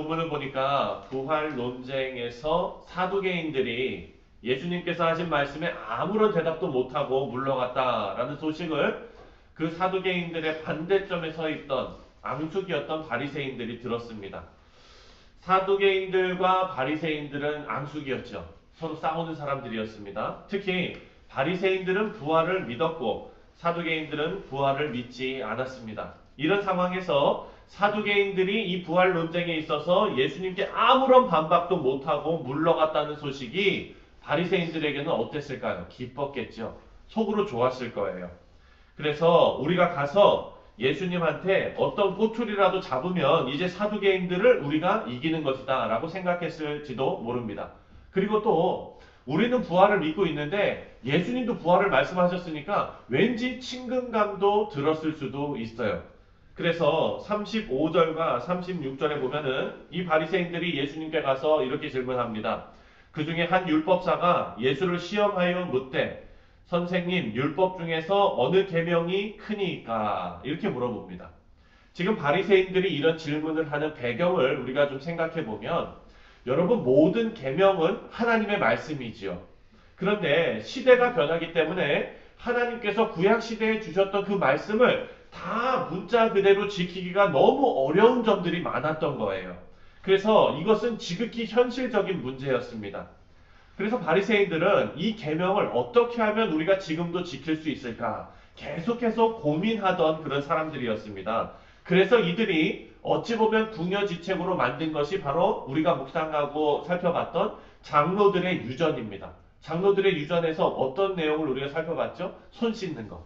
본문을 보니까 부활 논쟁에서 사두개인들이 예수님께서 하신 말씀에 아무런 대답도 못하고 물러갔다라는 소식을 그 사두개인들의 반대점에 서 있던 앙숙이었던 바리새인들이 들었습니다. 사두개인들과 바리새인들은 앙숙이었죠. 서로 싸우는 사람들이었습니다. 특히 바리새인들은 부활을 믿었고 사두개인들은 부활을 믿지 않았습니다. 이런 상황에서 사두개인들이 이 부활 논쟁에 있어서 예수님께 아무런 반박도 못하고 물러갔다는 소식이 바리새인들에게는 어땠을까요? 기뻤겠죠. 속으로 좋았을 거예요. 그래서 우리가 가서 예수님한테 어떤 꼬투리라도 잡으면 이제 사두개인들을 우리가 이기는 것이다 라고 생각했을지도 모릅니다. 그리고 또 우리는 부활을 믿고 있는데 예수님도 부활을 말씀하셨으니까 왠지 친근감도 들었을 수도 있어요. 그래서 35절과 36절에 보면은 이 바리새인들이 예수님께 가서 이렇게 질문합니다. 그 중에 한 율법사가 예수를 시험하여 묻되 선생님, 율법 중에서 어느 계명이 크니까? 이렇게 물어봅니다. 지금 바리새인들이 이런 질문을 하는 배경을 우리가 좀 생각해 보면 여러분 모든 계명은 하나님의 말씀이지요. 그런데 시대가 변하기 때문에 하나님께서 구약 시대에 주셨던 그 말씀을 다 문자 그대로 지키기가 너무 어려운 점들이 많았던 거예요. 그래서 이것은 지극히 현실적인 문제였습니다. 그래서 바리새인들은 이 계명을 어떻게 하면 우리가 지금도 지킬 수 있을까 계속해서 고민하던 그런 사람들이었습니다. 그래서 이들이 어찌 보면 궁여지책으로 만든 것이 바로 우리가 묵상하고 살펴봤던 장로들의 유전입니다. 장로들의 유전에서 어떤 내용을 우리가 살펴봤죠? 손 씻는 거.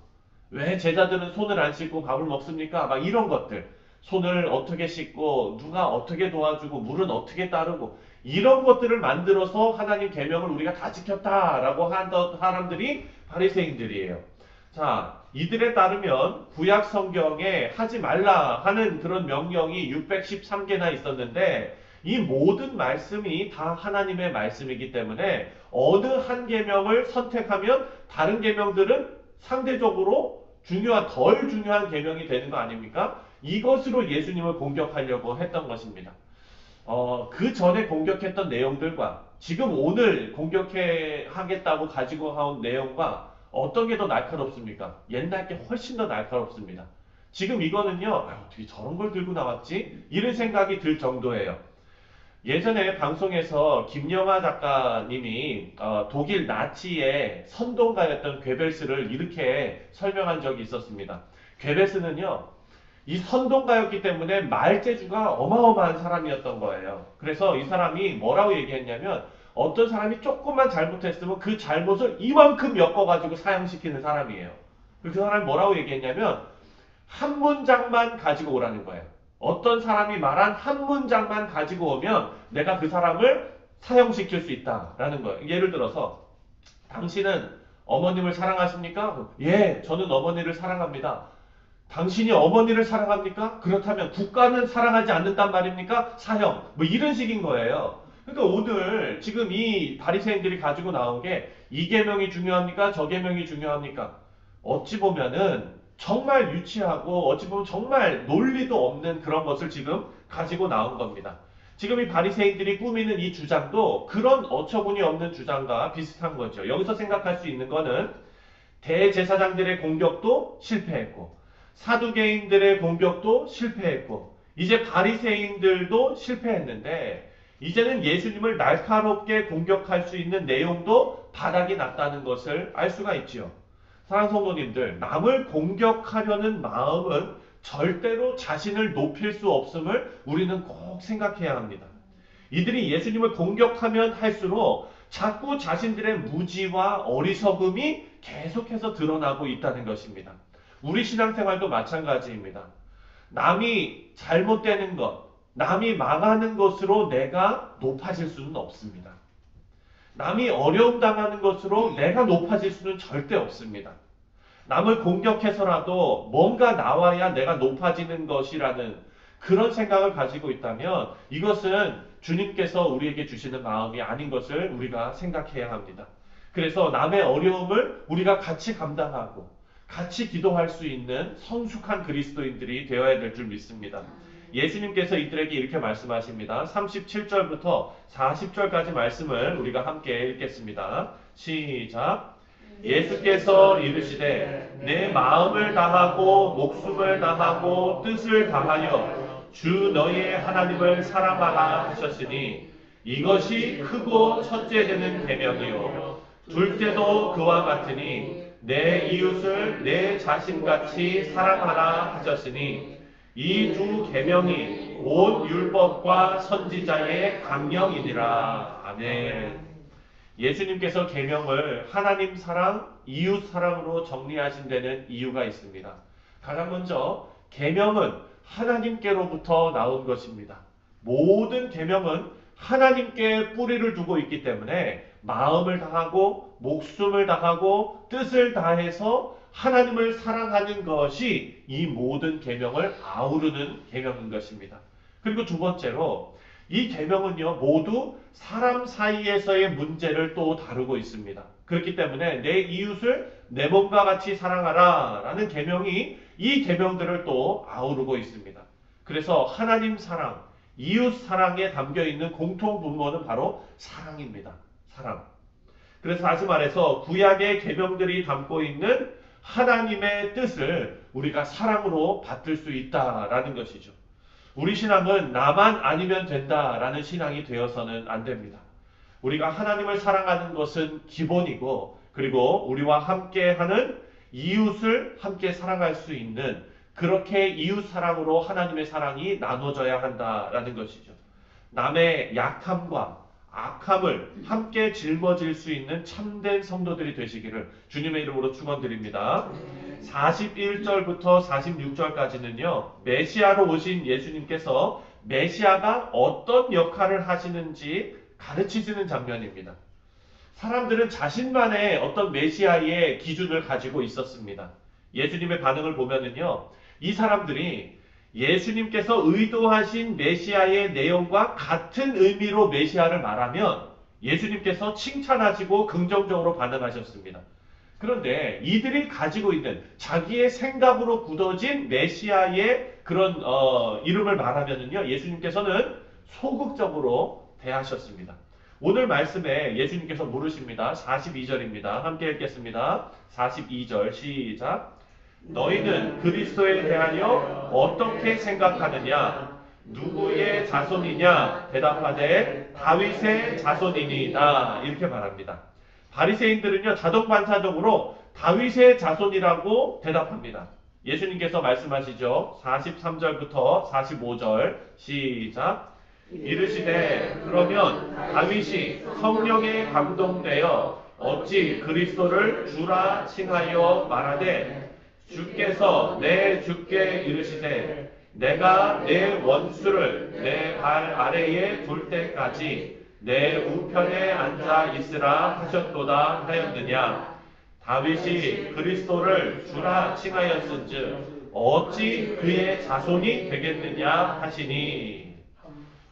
왜 제자들은 손을 안 씻고 밥을 먹습니까? 막 이런 것들. 손을 어떻게 씻고 누가 어떻게 도와주고 물은 어떻게 따르고 이런 것들을 만들어서 하나님 계명을 우리가 다 지켰다라고 하던 사람들이 바리새인들이에요. 자, 이들에 따르면 구약 성경에 하지 말라 하는 그런 명령이 613개나 있었는데 이 모든 말씀이 다 하나님의 말씀이기 때문에 어느 한 계명을 선택하면 다른 계명들은 상대적으로 덜 중요한 계명이 되는 거 아닙니까? 이것으로 예수님을 공격하려고 했던 것입니다. 그 전에 공격했던 내용들과 지금 오늘 공격하겠다고 가지고 온 내용과 어떤 게 더 날카롭습니까? 옛날 게 훨씬 더 날카롭습니다. 지금 이거는요, 어떻게 저런 걸 들고 나왔지? 이런 생각이 들 정도예요. 예전에 방송에서 김영하 작가님이 독일 나치의 선동가였던 괴벨스를 이렇게 설명한 적이 있었습니다. 괴벨스는요, 이 선동가였기 때문에 말재주가 어마어마한 사람이었던 거예요. 그래서 이 사람이 뭐라고 얘기했냐면 어떤 사람이 조금만 잘못했으면 그 잘못을 이만큼 엮어가지고 사형시키는 사람이에요. 그 사람이 뭐라고 얘기했냐면 한 문장만 가지고 오라는 거예요. 어떤 사람이 말한 한 문장만 가지고 오면 내가 그 사람을 사형시킬 수 있다라는 거예요. 예를 들어서 당신은 어머님을 사랑하십니까? 예, 저는 어머니를 사랑합니다. 당신이 어머니를 사랑합니까? 그렇다면 국가는 사랑하지 않는단 말입니까? 사형. 뭐 이런 식인 거예요. 그러니까 오늘 지금 이 바리새인들이 가지고 나온 게 이 계명이 중요합니까? 저 계명이 중요합니까? 어찌 보면은 정말 유치하고 어찌 보면 정말 논리도 없는 그런 것을 지금 가지고 나온 겁니다. 지금 이 바리새인들이 꾸미는 이 주장도 그런 어처구니 없는 주장과 비슷한 거죠. 여기서 생각할 수 있는 거는 대제사장들의 공격도 실패했고 사두개인들의 공격도 실패했고 이제 바리새인들도 실패했는데 이제는 예수님을 날카롭게 공격할 수 있는 내용도 바닥이 났다는 것을 알 수가 있지요. 사랑하는 성도님들, 남을 공격하려는 마음은 절대로 자신을 높일 수 없음을 우리는 꼭 생각해야 합니다. 이들이 예수님을 공격하면 할수록 자꾸 자신들의 무지와 어리석음이 계속해서 드러나고 있다는 것입니다. 우리 신앙생활도 마찬가지입니다. 남이 잘못되는 것, 남이 망하는 것으로 내가 높아질 수는 없습니다. 남이 어려움 당하는 것으로 내가 높아질 수는 절대 없습니다. 남을 공격해서라도 뭔가 나와야 내가 높아지는 것이라는 그런 생각을 가지고 있다면 이것은 주님께서 우리에게 주시는 마음이 아닌 것을 우리가 생각해야 합니다. 그래서 남의 어려움을 우리가 같이 감당하고 같이 기도할 수 있는 성숙한 그리스도인들이 되어야 될 줄 믿습니다. 예수님께서 이들에게 이렇게 말씀하십니다. 37절부터 40절까지 말씀을 우리가 함께 읽겠습니다. 시작. 예수께서 이르시되 내 마음을 다하고 목숨을 다하고 뜻을 다하여 주 너희의 하나님을 사랑하라 하셨으니 이것이 크고 첫째 되는 계명이요 둘째도 그와 같으니 내 이웃을 내 자신같이 사랑하라 하셨으니 이 두 계명이 온 율법과 선지자의 강령이니라. 아멘. 예수님께서 계명을 하나님 사랑, 이웃 사랑으로 정리하신 데는 이유가 있습니다. 가장 먼저 계명은 하나님께로부터 나온 것입니다. 모든 계명은 하나님께 뿌리를 두고 있기 때문에 마음을 다하고 목숨을 다하고 뜻을 다해서 하나님을 사랑하는 것이 이 모든 계명을 아우르는 계명인 것입니다. 그리고 두 번째로 이 계명은요 모두 사람 사이에서의 문제를 또 다루고 있습니다. 그렇기 때문에 내 이웃을 내 몸과 같이 사랑하라 라는 계명이 이 계명들을 또 아우르고 있습니다. 그래서 하나님 사랑, 이웃 사랑에 담겨있는 공통 분모는 바로 사랑입니다. 사랑. 그래서 다시 말해서 구약의 계명들이 담고 있는 하나님의 뜻을 우리가 사랑으로 받들 수 있다라는 것이죠. 우리 신앙은 나만 아니면 된다라는 신앙이 되어서는 안 됩니다. 우리가 하나님을 사랑하는 것은 기본이고 그리고 우리와 함께하는 이웃을 함께 사랑할 수 있는 그렇게 이웃 사랑으로 하나님의 사랑이 나눠져야 한다라는 것이죠. 남의 약함과 악함을 함께 짊어질 수 있는 참된 성도들이 되시기를 주님의 이름으로 축원드립니다. 41절부터 46절까지는요. 메시아로 오신 예수님께서 메시아가 어떤 역할을 하시는지 가르치시는 장면입니다. 사람들은 자신만의 어떤 메시아의 기준을 가지고 있었습니다. 예수님의 반응을 보면은요. 이 사람들이 예수님께서 의도하신 메시아의 내용과 같은 의미로 메시아를 말하면 예수님께서 칭찬하시고 긍정적으로 반응하셨습니다. 그런데 이들이 가지고 있는 자기의 생각으로 굳어진 메시아의 그런 이름을 말하면은요, 예수님께서는 소극적으로 대하셨습니다. 오늘 말씀에 예수님께서 물으십니다. 42절입니다. 함께 읽겠습니다. 42절 시작. 너희는 그리스도에 대하여 어떻게 생각하느냐? 누구의 자손이냐? 대답하되 다윗의 자손이니이다. 이렇게 말합니다. 바리새인들은요 자동반사적으로 다윗의 자손이라고 대답합니다. 예수님께서 말씀하시죠. 43절부터 45절 시작. 이르시되 그러면 다윗이 성령에 감동되어 어찌 그리스도를 주라 칭하여 말하되 주께서 내 주께 이르시되 내가 내 원수를 내 발 아래에 둘 때까지 내 우편에 앉아 있으라 하셨도다 하였느냐. 다윗이 그리스도를 주라 칭하였은즉 어찌 그의 자손이 되겠느냐 하시니.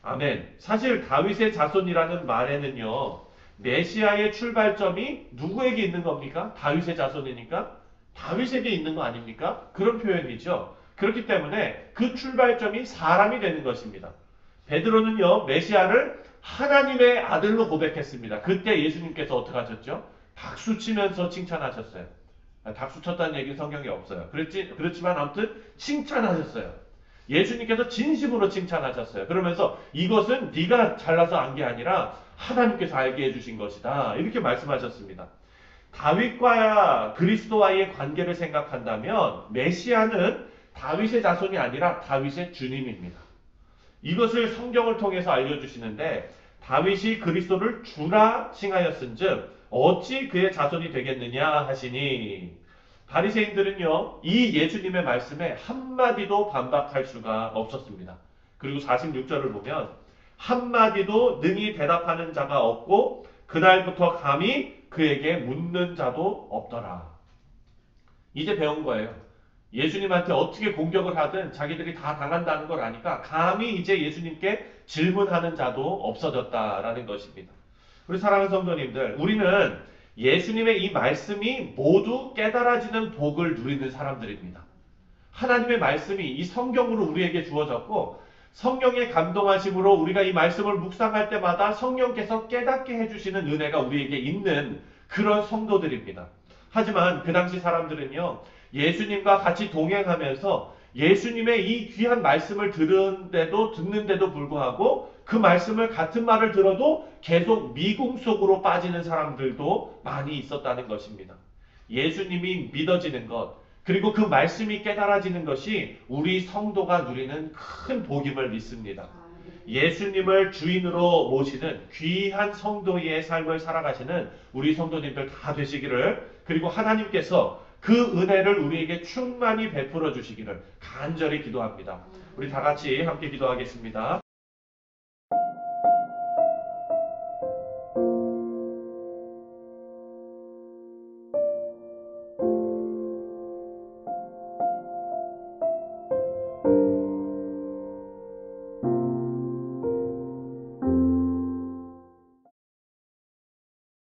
아멘. 사실 다윗의 자손이라는 말에는요 메시아의 출발점이 누구에게 있는 겁니까? 다윗의 자손이니까 다윗에게 있는 거 아닙니까? 그런 표현이죠. 그렇기 때문에 그 출발점이 사람이 되는 것입니다. 베드로는요 메시아를 하나님의 아들로 고백했습니다. 그때 예수님께서 어떻게 하셨죠? 박수 치면서 칭찬하셨어요. 박수 쳤다는 얘기는 성경에 없어요. 그렇지만 아무튼 칭찬하셨어요. 예수님께서 진심으로 칭찬하셨어요. 그러면서 이것은 네가 잘나서 안 게 아니라 하나님께서 알게 해주신 것이다. 이렇게 말씀하셨습니다. 다윗과 그리스도와의 관계를 생각한다면 메시아는 다윗의 자손이 아니라 다윗의 주님입니다. 이것을 성경을 통해서 알려주시는데 다윗이 그리스도를 주라 칭하였은즉 어찌 그의 자손이 되겠느냐 하시니. 바리새인들은요 이 예수님의 말씀에 한마디도 반박할 수가 없었습니다. 그리고 46절을 보면 한마디도 능히 대답하는 자가 없고 그날부터 감히 그에게 묻는 자도 없더라. 이제 배운 거예요. 예수님한테 어떻게 공격을 하든 자기들이 다 당한다는 걸 아니까 감히 이제 예수님께 질문하는 자도 없어졌다라는 것입니다. 우리 사랑하는 성도님들, 우리는 예수님의 이 말씀이 모두 깨달아지는 복을 누리는 사람들입니다. 하나님의 말씀이 이 성경으로 우리에게 주어졌고 성령의 감동하심으로 우리가 이 말씀을 묵상할 때마다 성령께서 깨닫게 해주시는 은혜가 우리에게 있는 그런 성도들입니다. 하지만 그 당시 사람들은요, 예수님과 같이 동행하면서 예수님의 이 귀한 말씀을 듣는데도 불구하고 그 말씀을 같은 말을 들어도 계속 미궁 속으로 빠지는 사람들도 많이 있었다는 것입니다. 예수님이 믿어지는 것, 그리고 그 말씀이 깨달아지는 것이 우리 성도가 누리는 큰 복임을 믿습니다. 예수님을 주인으로 모시는 귀한 성도의 삶을 살아가시는 우리 성도님들 다 되시기를, 그리고 하나님께서 그 은혜를 우리에게 충만히 베풀어 주시기를 간절히 기도합니다. 우리 다 같이 함께 기도하겠습니다.